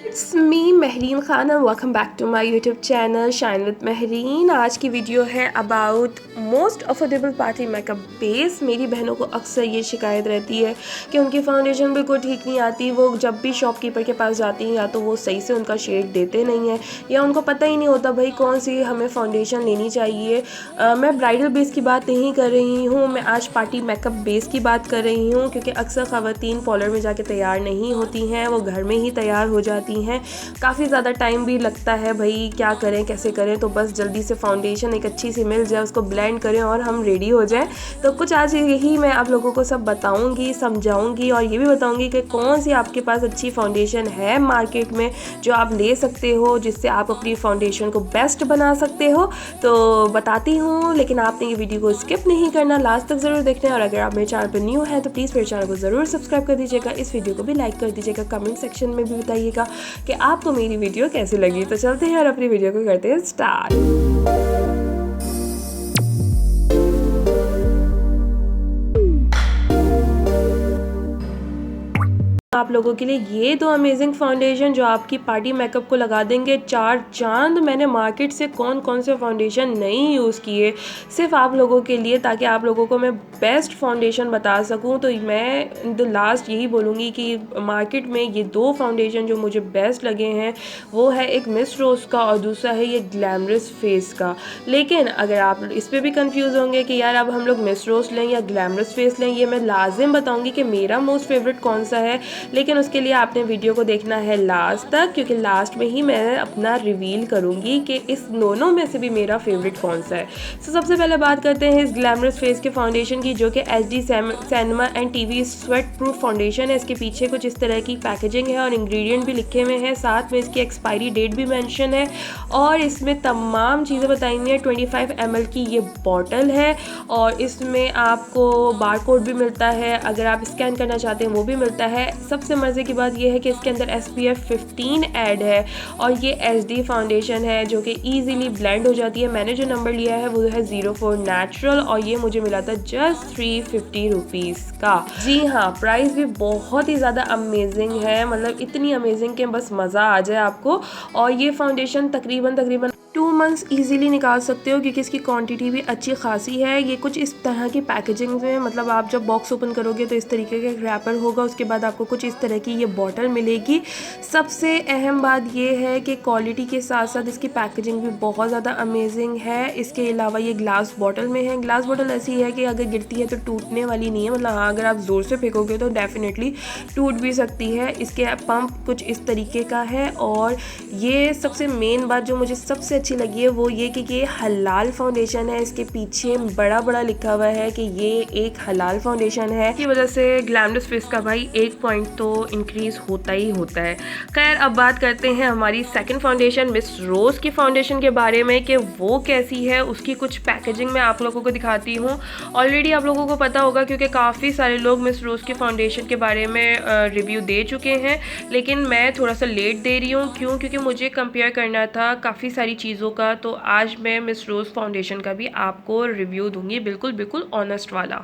It's me Mehreen Khan and welcome back to my YouTube channel shine with Mehreen. आज की video है about most affordable party makeup base. मेरी बहनों को अक्सर ये शिकायत रहती है कि उनकी फाउंडेशन बिल्कुल ठीक नहीं आती। वो जब भी शॉपकीपर के पास जाती हैं या तो वो सही से उनका शेड देते नहीं हैं या उनको पता ही नहीं होता भाई कौन सी हमें फाउंडेशन लेनी चाहिए। मैं ब्राइडल बेस की बात नहीं कर रही हूँ, मैं आज पार्टी मेकअप बेस की बात कर रही हूँ, क्योंकि अक्सर ख़वातीन पार्लर में जाके तैयार नहीं होती हैं, वो घर में ही तैयार हो जाती हैं। काफ़ी ज़्यादा टाइम भी लगता है, भाई क्या करें कैसे करें, तो बस जल्दी से फाउंडेशन एक अच्छी सी मिल जाए, उसको ब्लेंड करें और हम रेडी हो जाएं। तो कुछ आज यही मैं आप लोगों को सब बताऊंगी, समझाऊंगी और ये भी बताऊंगी कि कौन सी आपके पास अच्छी फाउंडेशन है मार्केट में जो आप ले सकते हो, जिससे आप अपनी फाउंडेशन को बेस्ट बना सकते हो। तो बताती हूँ, लेकिन आपने ये वीडियो को स्किप नहीं करना, लास्ट तक ज़रूर देखना है। और अगर आप मेरे चैनल पर न्यू हैं तो प्लीज़ मेरे चैनल को ज़रूर सब्सक्राइब कर दीजिएगा, इस वीडियो को भी लाइक कर दीजिएगा, कमेंट सेक्शन में भी बताइएगा कि आपको मेरी वीडियो कैसी लगी। तो चलते हैं और अपनी वीडियो को करते हैं स्टार्ट। आप लोगों के लिए ये दो अमेजिंग फाउंडेशन जो आपकी पार्टी मेकअप को लगा देंगे चार चांद। मैंने मार्केट से कौन कौन से फाउंडेशन नहीं यूज़ किए सिर्फ आप लोगों के लिए, ताकि आप लोगों को मैं बेस्ट फाउंडेशन बता सकूं। तो मैं द लास्ट यही बोलूँगी कि मार्केट में ये दो फाउंडेशन जो मुझे बेस्ट लगे हैं वो है एक मिस रोज़ का और दूसरा है ये ग्लैमरस फेस का। लेकिन अगर आप इस पर भी कन्फ्यूज़ होंगे कि यार अब हम लोग मिस रोज़ लें या ग्लैमरस फेस लें, ये मैं लाजिम बताऊँगी कि मेरा मोस्ट फेवरेट कौन सा है। लेकिन उसके लिए आपने वीडियो को देखना है लास्ट तक, क्योंकि लास्ट में ही मैं अपना रिवील करूंगी कि इस दोनों में से भी मेरा फेवरेट कौन सा है। तो सबसे पहले बात करते हैं इस ग्लैमरस फेस के फाउंडेशन की, जो कि HD cinema and TV sweat proof foundation है। इसके पीछे कुछ इस तरह की पैकेजिंग है और इंग्रेडिएंट भी लिखे हुए हैं, साथ में इसकी एक्सपायरी डेट भी मेंशन है और इसमें तमाम चीज़ें बताई हुई हैं। 25 ml की ये बॉटल है और इसमें आपको बार कोड भी मिलता है, अगर आप स्कैन करना चाहते हैं वो भी मिलता है। सबसे मज़े की बात यह है कि इसके अंदर SPF 15 ऐड है और ये HD फाउंडेशन है जो कि ईजीली ब्लेंड हो जाती है। मैंने जो नंबर लिया है वो है 04 नेचुरल और ये मुझे मिला था जस्ट 350 रुपीज़ का। जी हाँ, प्राइस भी बहुत ही ज़्यादा अमेजिंग है, मतलब इतनी अमेजिंग कि बस मज़ा आ जाए आपको। और ये फाउंडेशन तकरीबन 2 मंथ्स ईजिली निकाल सकते हो, क्योंकि इसकी क्वांटिटी भी अच्छी खासी है। ये कुछ इस तरह की पैकेजिंग में, मतलब आप जब बॉक्स ओपन करोगे तो इस तरीके का रैपर होगा, उसके बाद आपको कुछ इस तरह की ये बॉटल मिलेगी। सबसे अहम बात ये है कि क्वालिटी के साथ साथ इसकी पैकेजिंग भी बहुत ज़्यादा अमेजिंग है। इसके अलावा ये ग्लास बॉटल में है। ग्लास बॉटल ऐसी है कि अगर गिरती है तो टूटने वाली नहीं है, मतलब हाँ अगर आप ज़ोर से फेंकोगे तो डेफिनेटली टूट भी सकती है। इसके पंप कुछ इस तरीके का है और ये सबसे मेन बात जो मुझे सबसे अच्छी लगी है वो ये कि ये हलाल फाउंडेशन है। इसके पीछे बड़ा बड़ा लिखा हुआ है कि ये एक हलाल फाउंडेशन है, की वजह से ग्लैमरस फेस का भाई एक पॉइंट तो इंक्रीज होता ही होता है। खैर, अब बात करते हैं हमारी सेकंड फाउंडेशन मिस रोज़ की फाउंडेशन के बारे में कि वो कैसी है। उसकी कुछ पैकेजिंग मैं आप लोगों को दिखाती हूँ। ऑलरेडी आप लोगों को पता होगा क्योंकि काफ़ी सारे लोग मिस रोज़ की फाउंडेशन के बारे में रिव्यू दे चुके हैं, लेकिन मैं थोड़ा सा लेट दे रही हूँ। क्योंकि मुझे कंपेयर करना था काफ़ी सारी चीज़ों का, तो आज मैं मिस रोज़ फाउंडेशन का भी आपको रिव्यू दूंगी, बिल्कुल ऑनेस्ट वाला।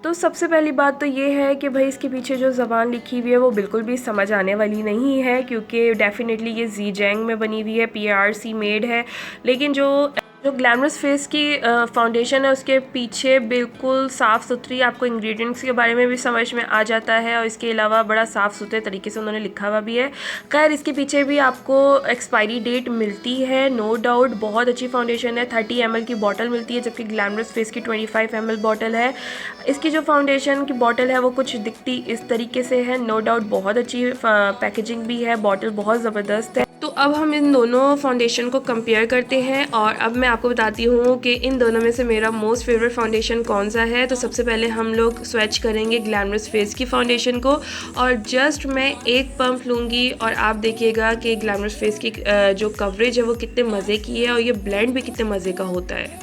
तो सबसे पहली बात तो ये है कि भाई इसके पीछे जो ज़बान लिखी हुई है वो बिल्कुल भी समझ आने वाली नहीं है, क्योंकि डेफिनेटली ये ज़ीजैंग में बनी हुई है, PRC मेड है। लेकिन जो ग्लैमरस फेस की फाउंडेशन है उसके पीछे बिल्कुल साफ़ सुथरी आपको इंग्रेडिएंट्स के बारे में भी समझ में आ जाता है और इसके अलावा बड़ा साफ़ सुथरे तरीके से उन्होंने लिखा हुआ भी है। खैर, इसके पीछे भी आपको एक्सपायरी डेट मिलती है, नो डाउट। बहुत अच्छी फाउंडेशन है। 30 ml की बॉटल मिलती है, जबकि ग्लैमरस फेस की 25 ml बॉटल है। इसकी जो फाउंडेशन की बॉटल है वो कुछ दिखती इस तरीके से है, नो डाउट बहुत अच्छी पैकेजिंग भी है, बॉटल बहुत ज़बरदस्त है। तो अब हम इन दोनों फाउंडेशन को कंपेयर करते हैं और अब मैं आपको बताती हूँ कि इन दोनों में से मेरा मोस्ट फेवरेट फाउंडेशन कौन सा है। तो सबसे पहले हम लोग स्विच करेंगे ग्लैमरस फेस की फाउंडेशन को और जस्ट मैं एक पंप लूँगी और आप देखिएगा कि ग्लैमरस फेस की जो कवरेज है वो कितने मज़े की है और ये ब्लेंड भी कितने मज़े का होता है।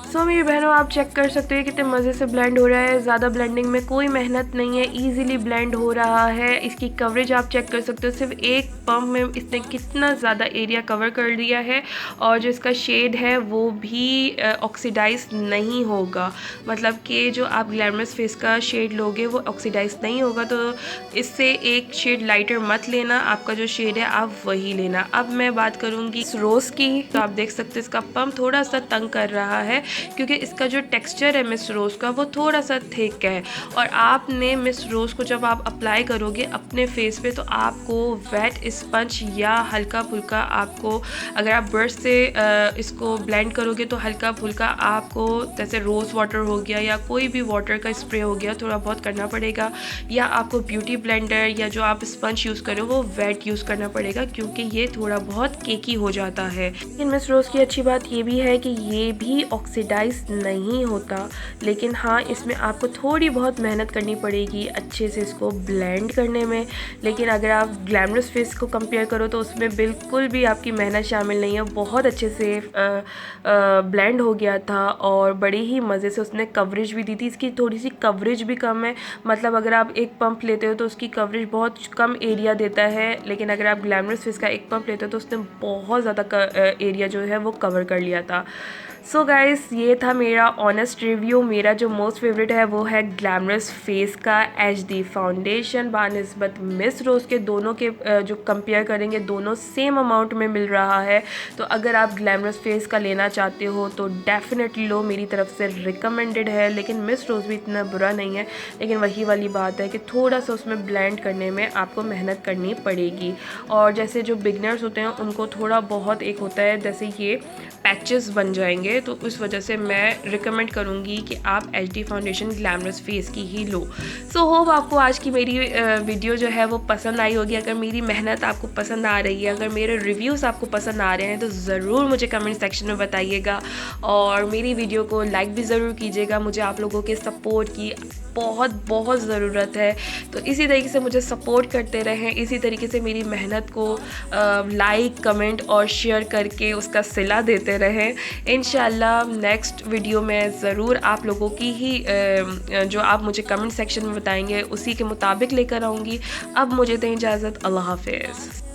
सो मेरी बहनों, आप चेक कर सकते हो कितने मज़े से ब्लेंड हो रहा है। ज़्यादा ब्लेंडिंग में कोई मेहनत नहीं है, इजीली ब्लेंड हो रहा है। इसकी कवरेज आप चेक कर सकते हो, सिर्फ एक पम्प में इसने कितना ज़्यादा एरिया कवर कर लिया है, और जो इसका शेड है वो भी ऑक्सीडाइज नहीं होगा। मतलब कि जो आप ग्लैमरस फेस का शेड लोगे वो ऑक्सीडाइज नहीं होगा। तो इससे एक शेड लाइटर मत लेना, आपका जो शेड है आप वही लेना। अब मैं बात करूँगी इस रोज़ की। तो आप देख सकते हैं इसका पम्प थोड़ा सा तंग कर रहा है क्योंकि इसका जो टेक्सचर है मिस रोज़ का वो थोड़ा सा थिक है। और आपने मिस रोज़ को जब आप अप्लाई करोगे अपने फेस पे तो आपको वेट स्पंज या हल्का फुल्का आपको, अगर आप ब्रश से इसको ब्लेंड करोगे तो हल्का फुल्का आपको जैसे रोज़ वाटर हो गया या कोई भी वाटर का स्प्रे हो गया थोड़ा बहुत करना पड़ेगा, या आपको ब्यूटी ब्लेंडर या जो आप स्पंज यूज़ करो वो वेट यूज़ करना पड़ेगा क्योंकि ये थोड़ा बहुत केकी हो जाता है। लेकिन मिस रोज़ की अच्छी बात ये भी है कि ये भी ऑक्सीडाइज नहीं होता, लेकिन हाँ इसमें आपको थोड़ी बहुत मेहनत करनी पड़ेगी अच्छे से इसको ब्लेंड करने में। लेकिन अगर आप ग्लैमरस फेस को कंपेयर करो तो उसमें बिल्कुल भी आपकी मेहनत शामिल नहीं है, बहुत अच्छे से ब्लेंड हो गया था और बड़ी ही मज़े से उसने कवरेज भी दी थी। इसकी थोड़ी सी कवरेज भी कम है, मतलब अगर आप एक पंप लेते हो तो उसकी कवरेज बहुत कम एरिया देता है, लेकिन अगर आप ग्लैमरस फेस का एक पंप लेते हो तो उसने बहुत ज़्यादा एरिया जो है वो कवर कर लिया था। सो गाइस ये था मेरा ऑनेस्ट रिव्यू। मेरा जो मोस्ट फेवरेट है वो है ग्लैमरस फेस का HD फाउंडेशन बानिस्बत मिस रोज़ के। दोनों के जो कंपेयर करेंगे दोनों सेम अमाउंट में मिल रहा है। तो अगर आप ग्लैमरस फेस का लेना चाहते हो तो डेफिनेटली लो, मेरी तरफ से रिकमेंडेड है। लेकिन मिस रोज़ भी इतना बुरा नहीं है, लेकिन वही वाली बात है कि थोड़ा सा उसमें ब्लेंड करने में आपको मेहनत करनी पड़ेगी। और जैसे जो बिगनर्स होते हैं उनको थोड़ा बहुत एक होता है जैसे ये पैचेस बन जाएंगे, तो उस वजह से मैं रिकमेंड करूँगी कि आप HD फाउंडेशन ग्लैमरस फेस की ही लो। सो होप आपको आज की मेरी वीडियो जो है वो पसंद आई होगी। अगर मेरी मेहनत आपको पसंद आ रही है, अगर मेरे रिव्यूज़ आपको पसंद आ रहे हैं तो ज़रूर मुझे कमेंट सेक्शन में बताइएगा और मेरी वीडियो को लाइक भी ज़रूर कीजिएगा। मुझे आप लोगों के सपोर्ट की बहुत बहुत ज़रूरत है, तो इसी तरीके से मुझे सपोर्ट करते रहें, इसी तरीके से मेरी मेहनत को लाइक कमेंट और शेयर करके उसका सिला देते रहें। इंशाल्लाह नेक्स्ट वीडियो में ज़रूर आप लोगों की ही जो आप मुझे कमेंट सेक्शन में बताएंगे उसी के मुताबिक लेकर आऊँगी। अब मुझे दें इजाज़त, अल्लाह हाफ़िज़।